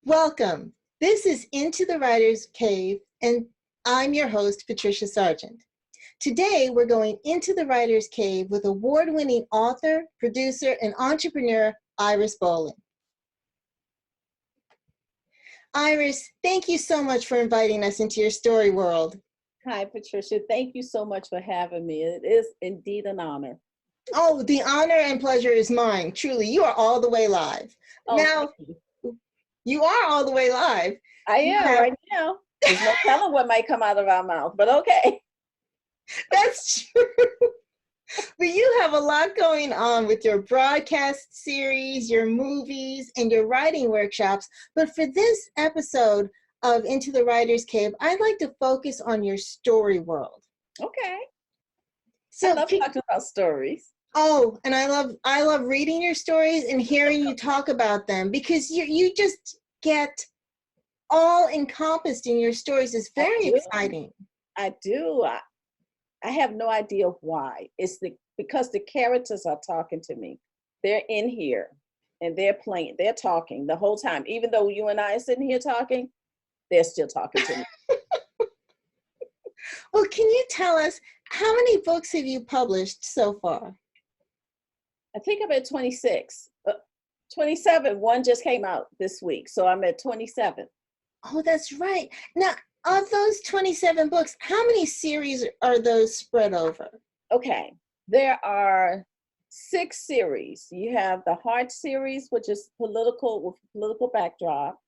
Welcome. This is Into the Writer's Cave, and I'm your host, Patricia Sargent. Today, we're going into the Writer's Cave with award-winning author, producer, and entrepreneur, Iris Boland. Iris, thank you so much for inviting us into your story world. Hi, Patricia. Thank you so much for having me. It is indeed an honor. Oh, the honor and pleasure is mine. Truly, you are all the way live. Oh, now, you are all the way live. I am right now. There's no telling what might come out of our mouth, but okay. That's true. But you have a lot going on with your broadcast series, your movies, and your writing workshops. But for this episode of Into the Writer's Cave, I'd like to focus on your story world. Okay. So I love talking about stories. Oh, and I love reading your stories and hearing you talk about them, because you just get all encompassed in your stories. It's very exciting. I do. I have no idea why. It's because the characters are talking to me. They're in here and they're playing, they're talking the whole time. Even though you and I are sitting here talking, they're still talking to me. Well, can you tell us, how many books have you published so far? I think I'm at 26. 27, one just came out this week, so I'm at 27. Oh, that's right. Now, of those 27 books, how many series are those spread over? Okay, there are 6 series. You have the Heart series, which is political, with political backdrop.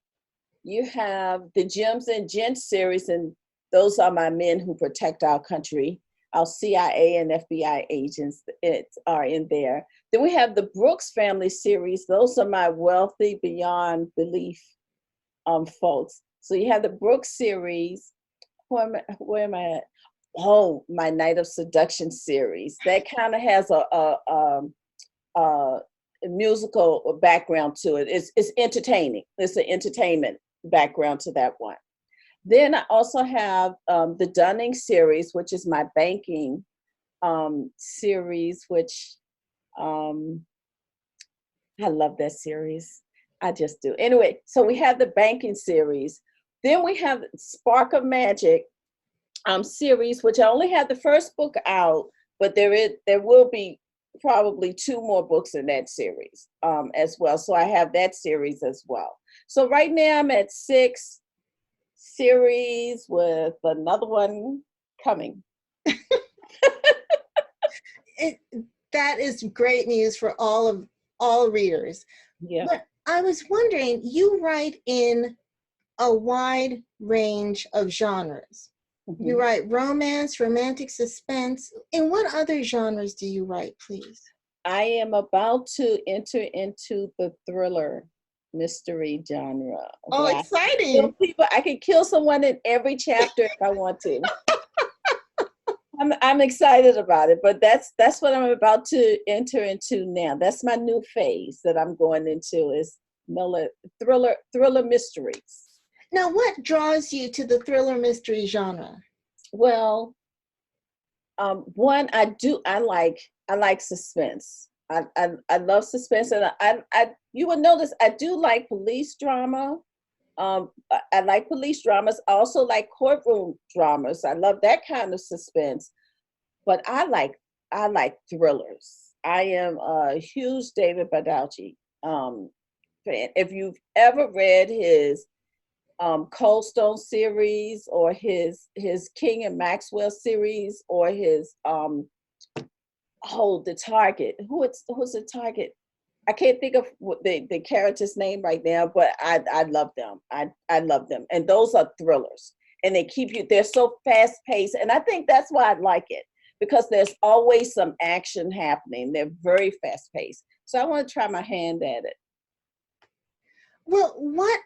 You have the Gems and Gents series, and those are my men who protect our country. Our CIA and FBI agents are in there. Then we have the Brooks family series. Those are my wealthy beyond belief folks. So you have the Brooks series. Where am I at? Oh, my Night of Seduction series. That kind of has a musical background to it. It's entertaining. It's an entertainment background to that one. Then I also have the Dunning series, which is my banking series, which I love that series. I just do. Anyway, so we have the banking series. Then we have Spark of Magic series, which I only had the first book out, but there will be probably 2 more books in that series as well. So I have that series as well. So right now I'm at 6 series with another one coming. That is great news for all readers. Yeah. But I was wondering, you write in a wide range of genres. Mm-hmm. You write romance, romantic suspense. In what other genres do you write, please? I am about to enter into the thriller mystery genre. Oh, exciting. I can kill someone in every chapter if I want to. I'm excited about it, but that's what I'm about to enter into now. That's my new phase that I'm going into, is thriller mysteries. Now, what draws you to the thriller mystery genre? Well, one, I like suspense. I love suspense, and I you will notice I do like police drama. I like police dramas. I also like courtroom dramas. I love that kind of suspense. But I like thrillers. I am a huge David Baldacci fan. If you've ever read his Cold Stone series, or his King and Maxwell series, or his the Target. Who's the Target? I can't think of the character's name right now, but I love them. I love them. And those are thrillers. And they keep you, they're so fast paced. And I think that's why I like it, because there's always some action happening. They're very fast paced. So I want to try my hand at it. Well, what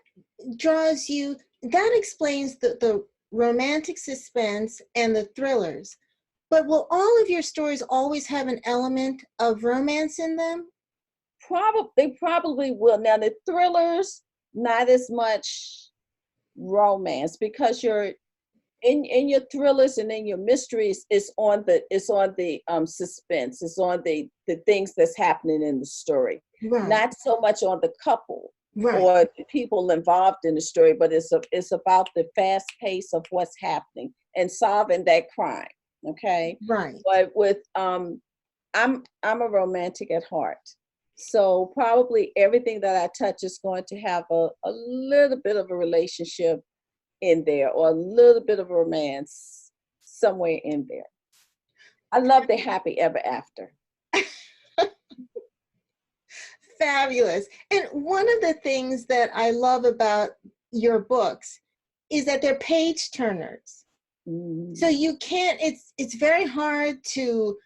draws you, that explains the romantic suspense and the thrillers. But will all of your stories always have an element of romance in them? They probably will. Now the thrillers, not as much romance, because you're in your thrillers and in your mysteries, it's on the suspense, it's on the things that's happening in the story. Right. Not so much on the couple. Right. or the people involved in the story, but it's about the fast pace of what's happening and solving that crime. Okay. Right. But with I'm a romantic at heart. So probably everything that I touch is going to have a little bit of a relationship in there, or a little bit of romance somewhere in there. I love the happy ever after. Fabulous. And one of the things that I love about your books is that they're page turners. So you can't, it's very hard to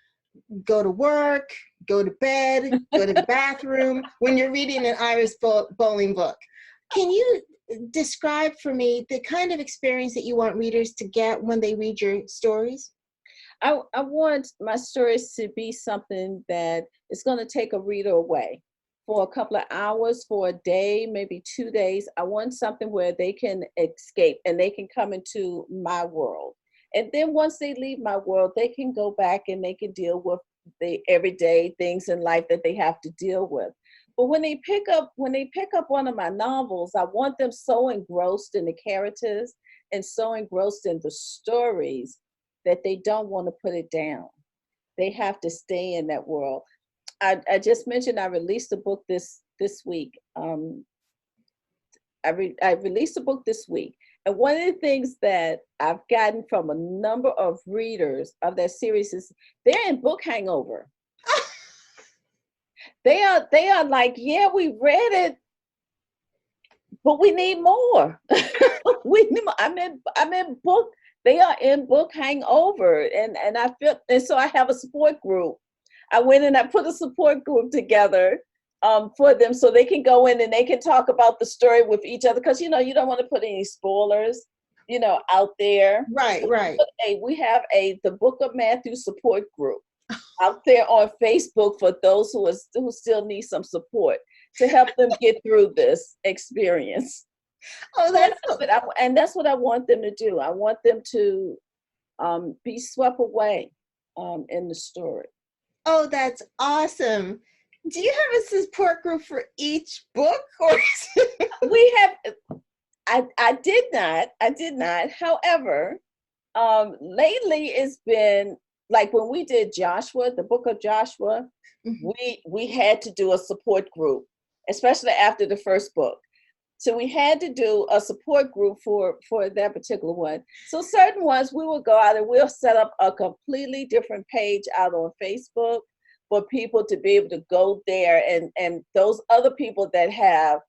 go to work, go to bed, go to the bathroom when you're reading an Iris Bowling book. Can you describe for me the kind of experience that you want readers to get when they read your stories? I want my stories to be something that is going to take a reader away for a couple of hours, for a day, maybe 2 days. I want something where they can escape and they can come into my world. And then once they leave my world, they can go back and they can deal with the everyday things in life that they have to deal with. But when they pick up one of my novels, I want them so engrossed in the characters and so engrossed in the stories that they don't want to put it down. They have to stay in that world. I just mentioned I released a book this week. I released a book this week. And one of the things that I've gotten from a number of readers of that series is they're in book hangover. They are like, yeah, we read it, but we need more. We need more. I'm in book. They are in book hangover, and I feel, and so I have a support group. I went and I put a support group together for them, so they can go in and they can talk about the story with each other, because you don't want to put any spoilers out there. Right, right. We have the Book of Matthew support group out there on Facebook for those who still need some support to help them get through this experience. Oh, that's what I want them to do. I want them to be swept away in the story. Oh, that's awesome. Do you have a support group for each book, or we have? I did not. However, lately it's been like when we did Joshua, the book of Joshua, we had to do a support group, especially after the first book. So we had to do a support group for that particular one. So certain ones we will go out and we'll set up a completely different page out on Facebook for people to be able to go there, and those other people that have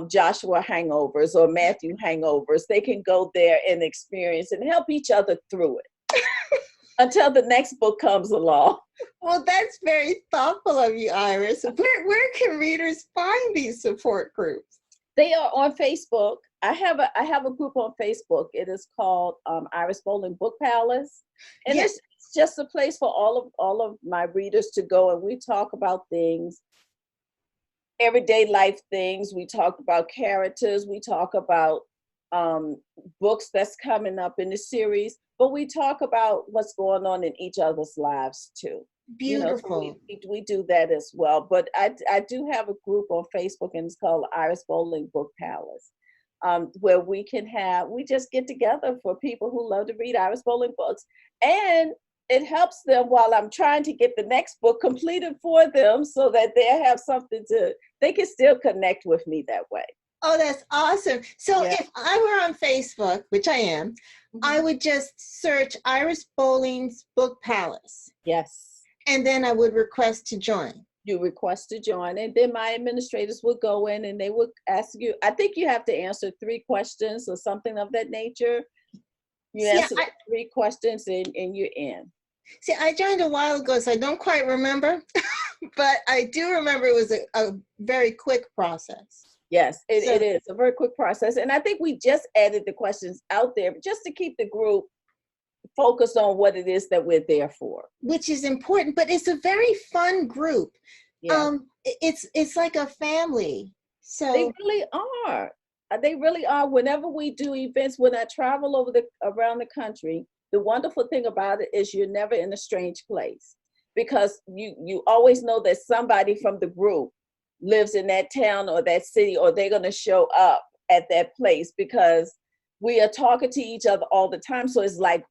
Joshua hangovers or Matthew hangovers, they can go there and experience and help each other through it until the next book comes along. Well, that's very thoughtful of you, Iris. Where can readers find these support groups? They are on Facebook. I have a group on Facebook. It is called Iris Bowling Book Palace, and yes. It's just a place for all of my readers to go, and we talk about things, everyday life things. We talk about characters. We talk about books that's coming up in the series, but we talk about what's going on in each other's lives too. Beautiful. So we do that as well. But I do have a group on Facebook, and it's called Iris Bowling Book Palace, where we just get together for people who love to read Iris Bowling books. And it helps them while I'm trying to get the next book completed for them, so that they have something they can still connect with me that way. Oh, that's awesome. So if I were on Facebook, which I am, I would just search Iris Bowling's Book Palace. Yes. And then I would request to join. You request to join, and then my administrators would go in and they would ask you, I think you have to answer 3 questions or something of that nature. You answer 3 questions and you're in. See, I joined a while ago, so I don't quite remember, but I do remember it was a very quick process. Yes, it is a very quick process. And I think we just added the questions out there just to keep the group focused on what it is that we're there for. Which is important, but it's a very fun group. Yeah. It's like a family. So they really are. They really are. Whenever we do events, when I travel around the country, the wonderful thing about it is you're never in a strange place, because you always know that somebody from the group lives in that town or that city, or they're going to show up at that place, because we are talking to each other all the time. So it's like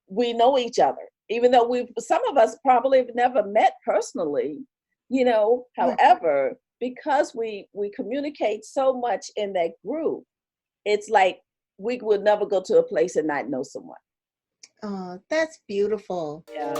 we know each other, even though some of us probably have never met personally, you know. However, because we communicate so much in that group, it's like we would never go to a place and not know someone. Oh, that's beautiful. Yeah.